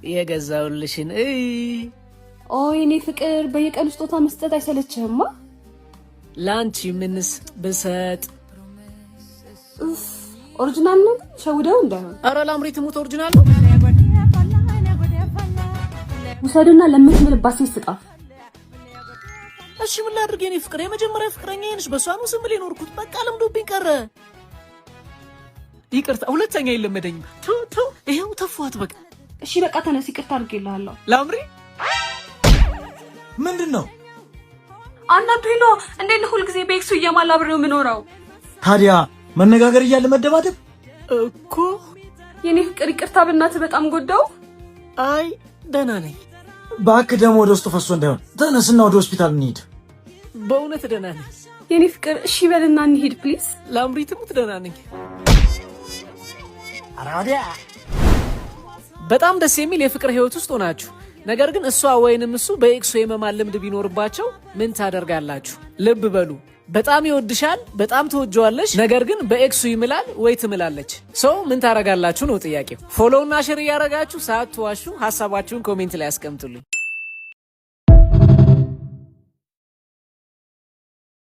የገዛውልሽን ኦይኔ ፍቅር በየቀኑ ስጦታ መስጠት አይሰለችህማ? ላንቺ ምንስ ብሰጥ? ኦሪጂናል ነው ሸውደው እንዳይሆን። አረ ላምሪ ትሙት ኦሪጂናል ነው። ውሰድና ለምትምልባት ሴት ስጣት። እሺ ምን ላድርግ የኔ ፍቅር? የመጀመሪያ ፍቅረኛዬ ነሽ። በሷ ነው ስም ሊኖርኩት በቃ ለምዶብኝ ቀረ። ይቅርታ ሁለተኛ ይለመደኝ። ቱ ይሄው ተፏት በቃ። እሺ በቃ ተነስ፣ ይቅርታ አድርጌልሃለሁ። ላምሪ ምንድነው? አናዱኝ ነው እንዴ? ሁሉ ጊዜ በኤክሱ እየማላብረው ምኖረው። ታዲያ መነጋገር እያለ መደባደብ እኮ። የኔ ፍቅር ይቅርታ በእናትህ በጣም ጎዳው። አይ ደህና ነኝ። እባክህ ደግሞ ወደ ውስጥ ፈሶ እንዳይሆን ተነስና ወደ ሆስፒታል እንሂድ። በእውነት ደህና ነኝ የኔ ፍቅር። እሺ በልና እንሂድ ፕሊዝ። ላምሪ ትሙት ደህና ነኝ። አራዲያ በጣም ደስ የሚል የፍቅር ህይወት ውስጥ ሆናችሁ፣ ነገር ግን እሷ ወይንም እሱ በኤክሱ የመማል ልምድ ቢኖርባቸው ምን ታደርጋላችሁ? ልብ በሉ። በጣም ይወድሻል፣ በጣም ትወጂዋለሽ፣ ነገር ግን በኤክሱ ይምላል ወይ ትምላለች። ሰው ምን ታደርጋላችሁ ነው ጥያቄው። ፎሎውና ሼር እያደረጋችሁ ሳትዋሹ ሀሳባችሁን ኮሜንት ላይ አስቀምጡልኝ።